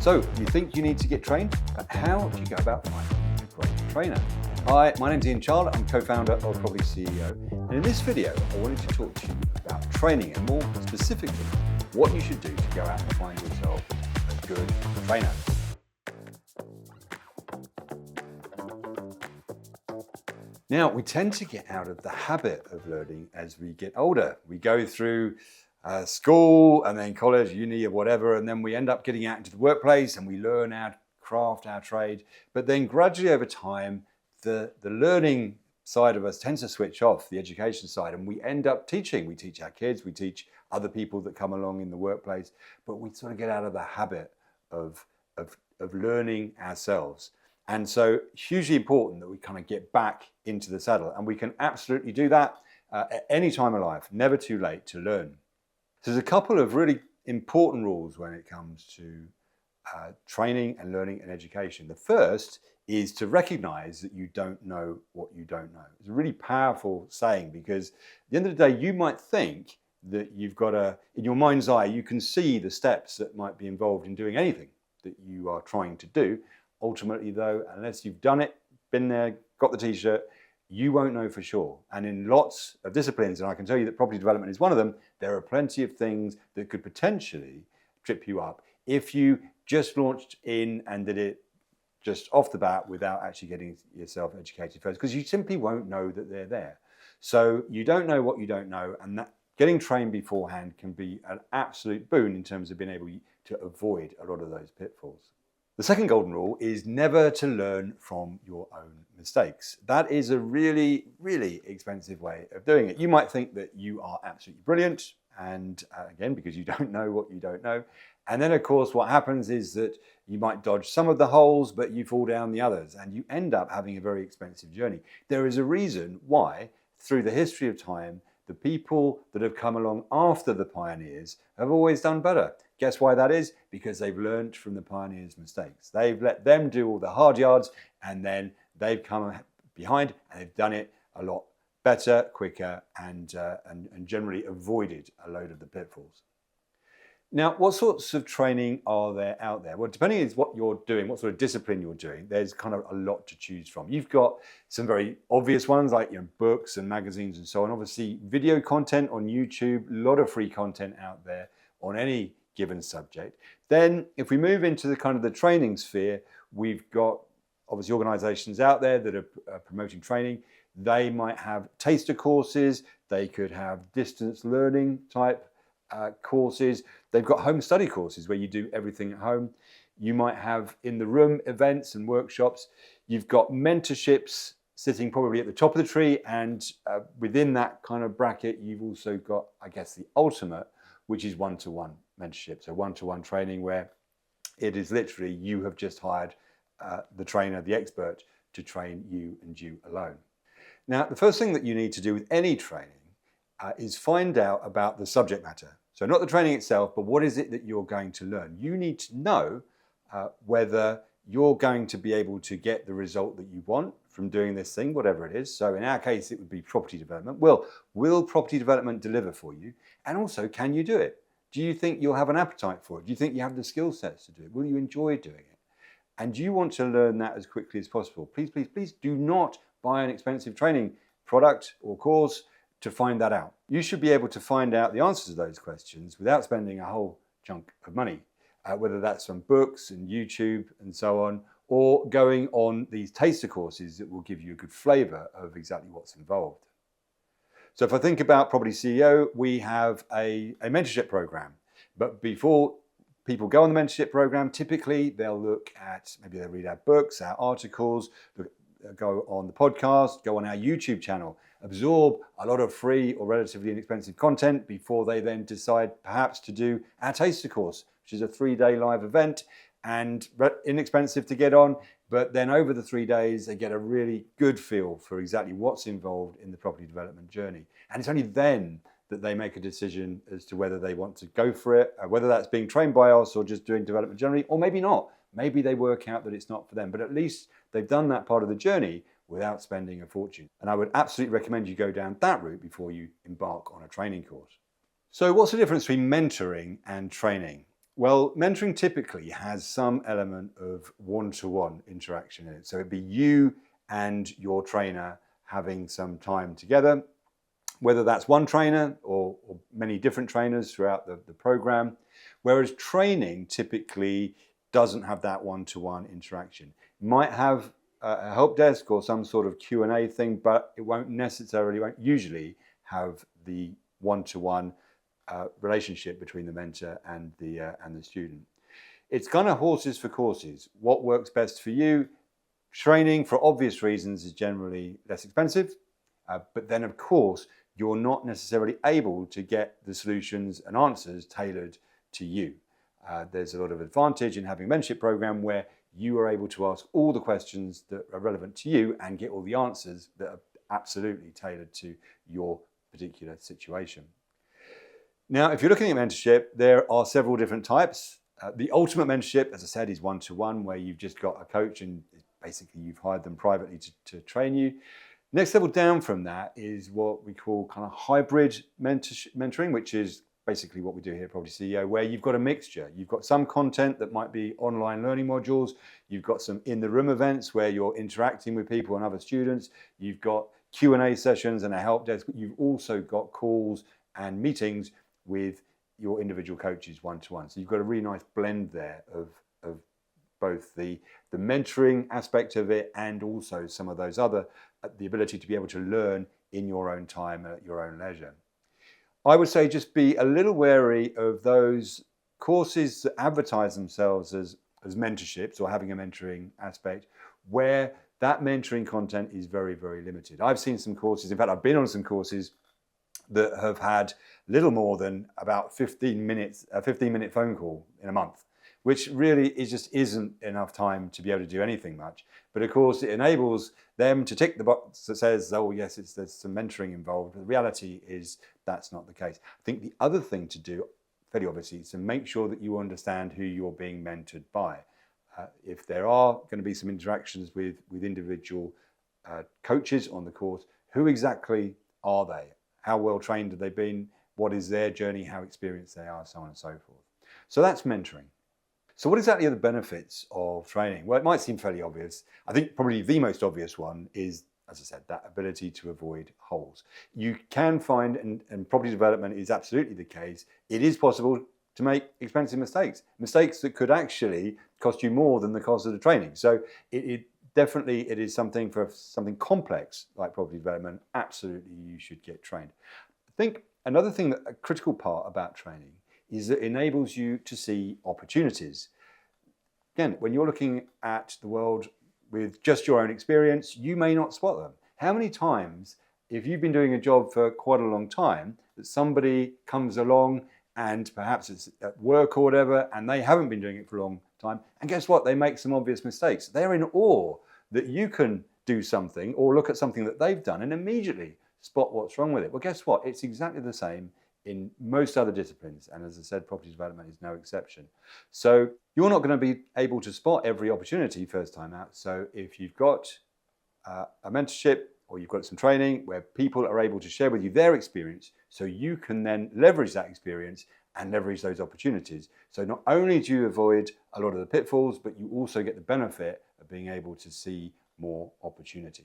So, you think you need to get trained, but how do you go about finding a great trainer? Hi, my name's Ian Charlotte, I'm co-founder of propertyCEO, and in this video, I wanted to talk to you about training and more specifically, what you should do to go out and find yourself a good trainer. Now, we tend to get out of the habit of learning as we get older. We go through school and then college, uni or whatever, and then we end up getting out into the workplace and we learn our craft, our trade. But then gradually over time, the learning side of us tends to switch off, the education side, and we end up teaching. We teach our kids, we teach other people that come along in the workplace, but we sort of get out of the habit of learning ourselves. And so hugely important that we kind of get back into the saddle, and we can absolutely do that at any time of life, never too late to learn. So there's a couple of really important rules when it comes to training and learning and education. The first is to recognize that you don't know what you don't know. It's a really powerful saying because at the end of the day, you might think that you've got in your mind's eye, you can see the steps that might be involved in doing anything that you are trying to do. Ultimately though, unless you've done it, been there, got the t-shirt, you won't know for sure. And in lots of disciplines, and I can tell you that property development is one of them, there are plenty of things that could potentially trip you up if you just launched in and did it just off the bat without actually getting yourself educated first, because you simply won't know that they're there. So you don't know what you don't know, and that getting trained beforehand can be an absolute boon in terms of being able to avoid a lot of those pitfalls. The second golden rule is never to learn from your own mistakes. That is a really, really expensive way of doing it. You might think that you are absolutely brilliant, and again, because you don't know what you don't know. And then of course, what happens is that you might dodge some of the holes, but you fall down the others, and you end up having a very expensive journey. There is a reason why, through the history of time, the people that have come along after the pioneers have always done better. Guess why that is? Because they've learned from the pioneers' mistakes. They've let them do all the hard yards, and then they've come behind and they've done it a lot better, quicker, and generally avoided a load of the pitfalls. Now, what sorts of training are there out there? Well, depending on what you're doing, what sort of discipline you're doing, there's kind of a lot to choose from. You've got some very obvious ones like books and magazines and so on. Obviously, video content on YouTube, a lot of free content out there on any given subject. Then, if we move into the kind of the training sphere, we've got obviously organizations out there that are promoting training. They might have taster courses. They could have distance learning type courses. They've got home study courses where you do everything at home. You might have in the room events and workshops. You've got mentorships sitting probably at the top of the tree, and within that kind of bracket, you've also got, I guess, the ultimate, which is one-to-one mentorship. So one-to-one training where it is literally you have just hired the trainer, the expert, to train you and you alone. Now, the first thing that you need to do with any training is find out about the subject matter. So not the training itself, but what is it that you're going to learn? You need to know whether you're going to be able to get the result that you want from doing this thing, whatever it is. So in our case, it would be property development. Well, will property development deliver for you? And also, can you do it? Do you think you'll have an appetite for it? Do you think you have the skill sets to do it? Will you enjoy doing it? And do you want to learn that as quickly as possible? Please, please, please do not buy an expensive training product or course to find that out. You should be able to find out the answers to those questions without spending a whole chunk of money, whether that's on books and YouTube and so on, or going on these taster courses that will give you a good flavor of exactly what's involved. So if I think about propertyCEO, we have a mentorship program, but before people go on the mentorship program, typically they'll look at, maybe they'll read our books, our articles, go on the podcast, go on our YouTube channel, absorb a lot of free or relatively inexpensive content before they then decide perhaps to do our taster course, which is a 3-day live event and inexpensive to get on. But then over the 3 days, they get a really good feel for exactly what's involved in the property development journey. And it's only then that they make a decision as to whether they want to go for it, whether that's being trained by us or just doing development generally, or maybe not. Maybe they work out that it's not for them, but at least they've done that part of the journey without spending a fortune. And I would absolutely recommend you go down that route before you embark on a training course. So what's the difference between mentoring and training? Well, mentoring typically has some element of one-to-one interaction in it. So it'd be you and your trainer having some time together, whether that's one trainer or many different trainers throughout the program. Whereas training typically doesn't have that one-to-one interaction. It might have a help desk or some sort of Q&A thing, but it won't usually have the one-to-one relationship between the mentor and the student. It's kind of horses for courses. What works best for you? Training, for obvious reasons, is generally less expensive, but then of course you're not necessarily able to get the solutions and answers tailored to you. There's a lot of advantage in having a mentorship program where you are able to ask all the questions that are relevant to you and get all the answers that are absolutely tailored to your particular situation. Now, if you're looking at mentorship, there are several different types. The ultimate mentorship, as I said, is one-to-one, where you've just got a coach and basically you've hired them privately to train you. Next level down from that is what we call kind of hybrid mentoring, which is basically what we do here at propertyCEO, where you've got a mixture. You've got some content that might be online learning modules. You've got some in-the-room events where you're interacting with people and other students. You've got Q&A sessions and a help desk. You've also got calls and meetings with your individual coaches one-to-one. So you've got a really nice blend there of both the mentoring aspect of it and also some of those other, the ability to be able to learn in your own time at your own leisure. I would say just be a little wary of those courses that advertise themselves as mentorships or having a mentoring aspect where that mentoring content is very, very limited. I've seen some courses, in fact, I've been on some courses that have had little more than about 15 minutes, a 15-minute phone call in a month, which really just isn't enough time to be able to do anything much. But of course, it enables them to tick the box that says, oh yes, there's some mentoring involved. But the reality is that's not the case. I think the other thing to do, fairly obviously, is to make sure that you understand who you're being mentored by. If there are going to be some interactions with individual coaches on the course, who exactly are they? How well trained have they been? What is their journey? How experienced they are, so on and so forth. So that's mentoring. So what exactly are the benefits of training? Well, it might seem fairly obvious. I think probably the most obvious one is, as I said, that ability to avoid holes. You can find, and property development is absolutely the case, it is possible to make expensive mistakes that could actually cost you more than the cost of the training. So it is something for something complex like property development, absolutely you should get trained. I think another thing, a critical part about training is that it enables you to see opportunities. Again, when you're looking at the world with just your own experience, you may not spot them. How many times, if you've been doing a job for quite a long time, that somebody comes along and perhaps it's at work or whatever, and they haven't been doing it for a long time, and guess what? They make some obvious mistakes. They're in awe that you can do something or look at something that they've done and immediately spot what's wrong with it. Well, guess what? It's exactly the same in most other disciplines. And as I said, property development is no exception. So you're not going to be able to spot every opportunity first time out. So if you've got a mentorship or you've got some training where people are able to share with you their experience, so you can then leverage that experience and leverage those opportunities. So not only do you avoid a lot of the pitfalls, but you also get the benefit of being able to see more opportunity.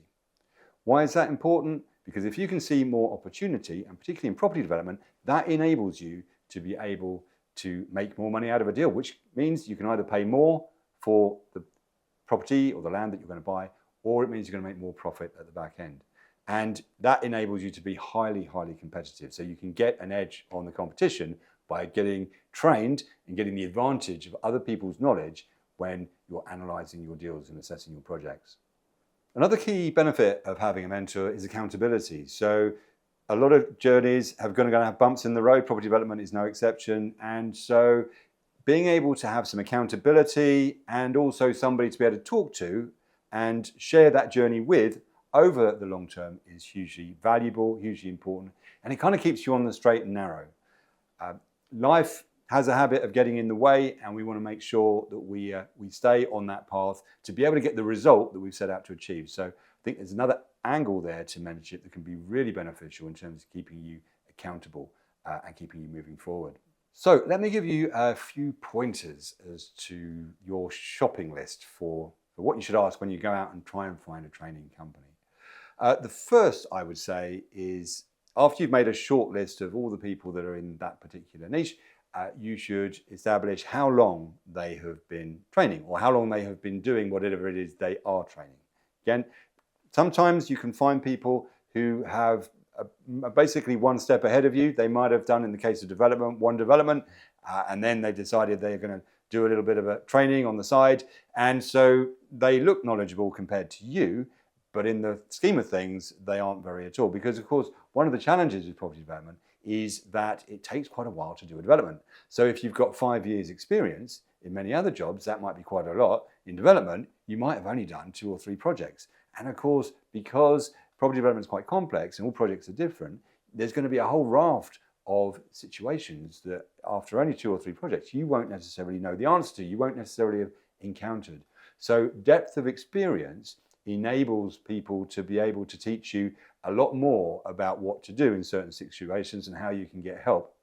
Why is that important? Because if you can see more opportunity, and particularly in property development, that enables you to be able to make more money out of a deal, which means you can either pay more for the property or the land that you're going to buy, or it means you're going to make more profit at the back end. And that enables you to be highly, highly competitive. So you can get an edge on the competition by getting trained and getting the advantage of other people's knowledge when you're analysing your deals and assessing your projects. Another key benefit of having a mentor is accountability. So a lot of journeys are going to have bumps in the road. Property development is no exception. And so being able to have some accountability and also somebody to be able to talk to and share that journey with over the long term is hugely valuable, hugely important. And it kind of keeps you on the straight and narrow. Life has a habit of getting in the way, and we want to make sure that we stay on that path to be able to get the result that we've set out to achieve. So I think there's another angle there to mentorship that can be really beneficial in terms of keeping you accountable and keeping you moving forward. So let me give you a few pointers as to your shopping list for what you should ask when you go out and try and find a training company. The first, I would say, is after you've made a short list of all the people that are in that particular niche, you should establish how long they have been training or how long they have been doing whatever it is they are training. Again, sometimes you can find people who have basically one step ahead of you. They might have done, in the case of development, one development, and then they decided they're going to do a little bit of a training on the side. And so they look knowledgeable compared to you, but in the scheme of things, they aren't very at all. Because, of course, one of the challenges with property development is that it takes quite a while to do a development. So if you've got 5 years experience, in many other jobs, that might be quite a lot. In development, you might have only done 2 or 3 projects. And of course, because property development is quite complex and all projects are different, there's going to be a whole raft of situations that after only 2 or 3 projects, you won't necessarily know the answer to, you won't necessarily have encountered. So depth of experience enables people to be able to teach you a lot more about what to do in certain situations and how you can get help,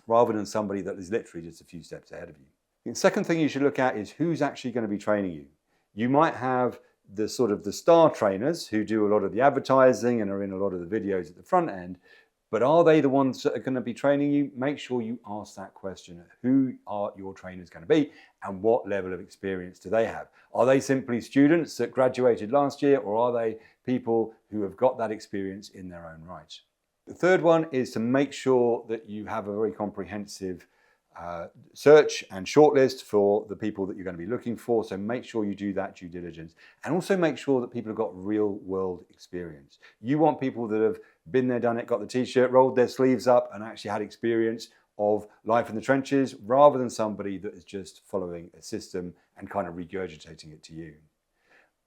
rather than somebody that is literally just a few steps ahead of you. The second thing you should look at is who's actually going to be training you. You might have the sort of the star trainers who do a lot of the advertising and are in a lot of the videos at the front end, but are they the ones that are going to be training you? Make sure you ask that question. Who are your trainers going to be and what level of experience do they have? Are they simply students that graduated last year, or are they people who have got that experience in their own right? The third one is to make sure that you have a very comprehensive search and shortlist for the people that you're going to be looking for. So make sure you do that due diligence, and also make sure that people have got real world experience. You want people that have been there, done it, got the t-shirt, rolled their sleeves up and actually had experience of life in the trenches, rather than somebody that is just following a system and kind of regurgitating it to you.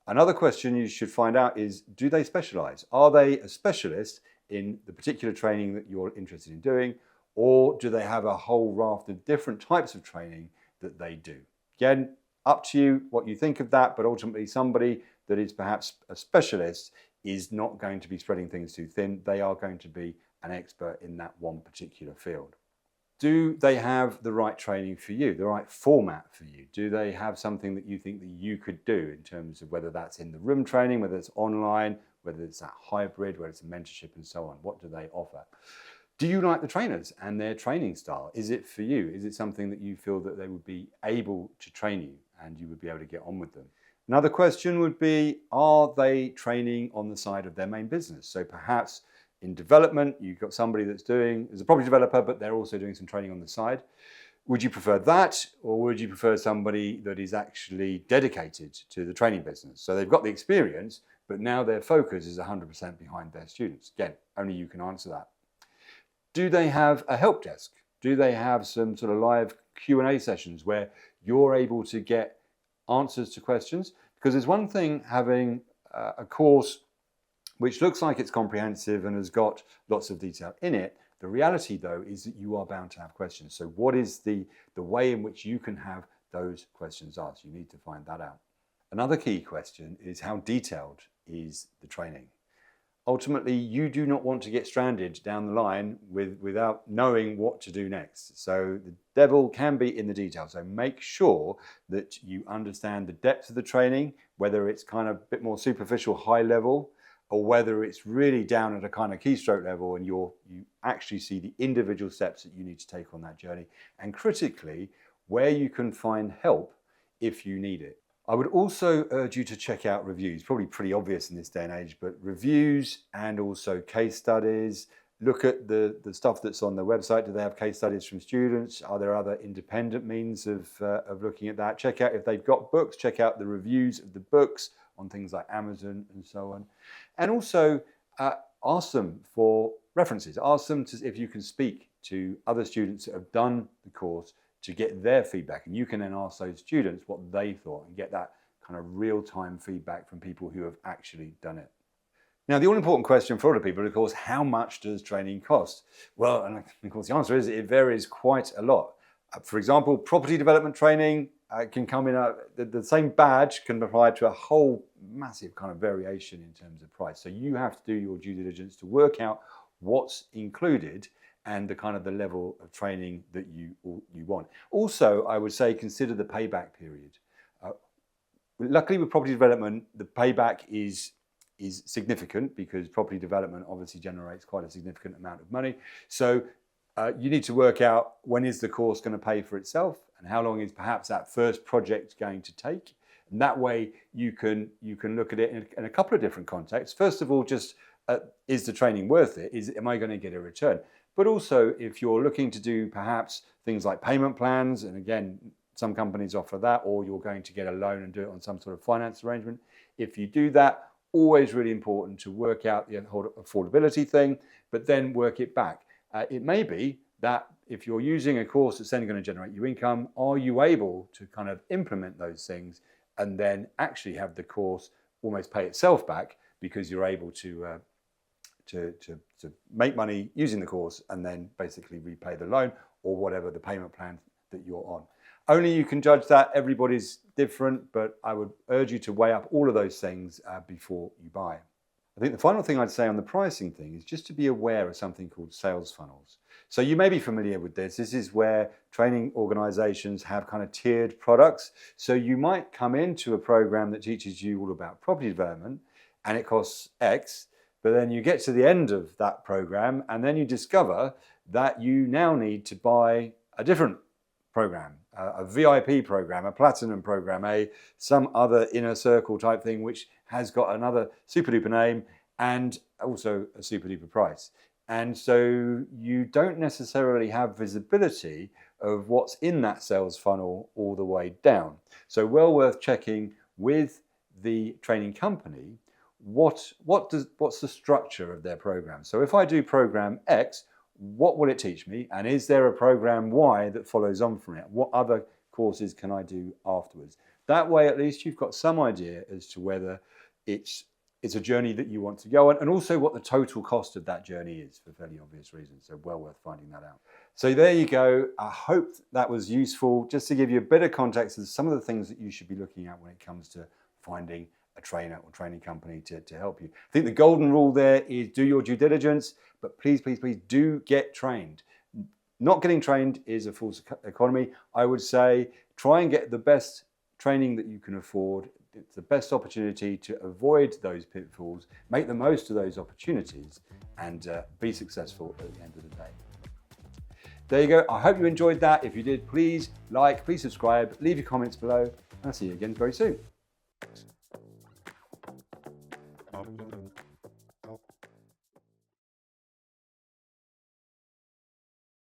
Another question you should find out is, do they specialize? Are they a specialist in the particular training that you're interested in doing? Or do they have a whole raft of different types of training that they do? Again, up to you what you think of that, but ultimately somebody that is perhaps a specialist is not going to be spreading things too thin. They are going to be an expert in that one particular field. Do they have the right training for you, the right format for you? Do they have something that you think that you could do in terms of whether that's in the room training, whether it's online, whether it's that hybrid, whether it's a mentorship and so on? What do they offer? Do you like the trainers and their training style? Is it for you? Is it something that you feel that they would be able to train you and you would be able to get on with them? Another question would be, are they training on the side of their main business? So perhaps in development, you've got somebody that's doing, as a property developer, but they're also doing some training on the side. Would you prefer that, or would you prefer somebody that is actually dedicated to the training business? So they've got the experience, but now their focus is 100% behind their students. Again, only you can answer that. Do they have a help desk? Do they have some sort of live Q&A sessions where you're able to get answers to questions? Because there's one thing having a course which looks like it's comprehensive and has got lots of detail in it. The reality, though, is that you are bound to have questions. So what is the way in which you can have those questions asked? You need to find that out. Another key question is, how detailed is the training? Ultimately, you do not want to get stranded down the line without knowing what to do next. So the devil can be in the details. So make sure that you understand the depth of the training, whether it's kind of a bit more superficial, high level, or whether it's really down at a kind of keystroke level and you actually see the individual steps that you need to take on that journey. And critically, where you can find help if you need it. I would also urge you to check out reviews, probably pretty obvious in this day and age, but reviews and also case studies. Look at the stuff that's on their website. Do they have case studies from students? Are there other independent means of looking at that? Check out if they've got books, check out the reviews of the books on things like Amazon and so on. And also ask them for references. Ask them if you can speak to other students that have done the course to get their feedback. And you can then ask those students what they thought and get that kind of real-time feedback from people who have actually done it. Now, the all-important question for a lot of people is, of course, how much does training cost? Well, and of course, the answer is it varies quite a lot. For example, property development training can come in, the same badge can apply to a whole massive kind of variation in terms of price. So you have to do your due diligence to work out what's included and the kind of the level of training that you want. Also, I would say consider the payback period. Luckily with property development, the payback is significant because property development obviously generates quite a significant amount of money. So you need to work out when is the course going to pay for itself and how long is perhaps that first project going to take. And that way you can look at it in a couple of different contexts. First of all, just is the training worth it? Am I going to get a return? But also if you're looking to do perhaps things like payment plans, and again, some companies offer that, or you're going to get a loan and do it on some sort of finance arrangement. If you do that, always really important to work out the affordability thing, but then work it back. It may be that if you're using a course that's then going to generate you income, are you able to kind of implement those things and then actually have the course almost pay itself back because you're able to make money using the course and then basically repay the loan or whatever the payment plan that you're on. Only you can judge that. Everybody's different, but I would urge you to weigh up all of those things before you buy. I think the final thing I'd say on the pricing thing is just to be aware of something called sales funnels. So you may be familiar with this. This is where training organizations have kind of tiered products. So you might come into a program that teaches you all about property development and it costs X, but then you get to the end of that program and then you discover that you now need to buy a different program, a VIP program, a platinum program, some other inner circle type thing which has got another super duper name and also a super duper price. And so you don't necessarily have visibility of what's in that sales funnel all the way down. So well worth checking with the training company what's the structure of their program. So if I do program X, what will it teach me? And is there a program Y that follows on from it? What other courses can I do afterwards? That way, at least you've got some idea as to whether it's a journey that you want to go on and also what the total cost of that journey is for fairly obvious reasons. So well worth finding that out. So there you go. I hope that was useful just to give you a bit of context of some of the things that you should be looking at when it comes to finding a trainer or training company to help you. I think the golden rule there is do your due diligence, but please, please, please do get trained. Not getting trained is a false economy. I would say try and get the best training that you can afford. It's the best opportunity to avoid those pitfalls, make the most of those opportunities and be successful at the end of the day. There you go. I hope you enjoyed that. If you did, please like, please subscribe, leave your comments below, and I'll see you again very soon.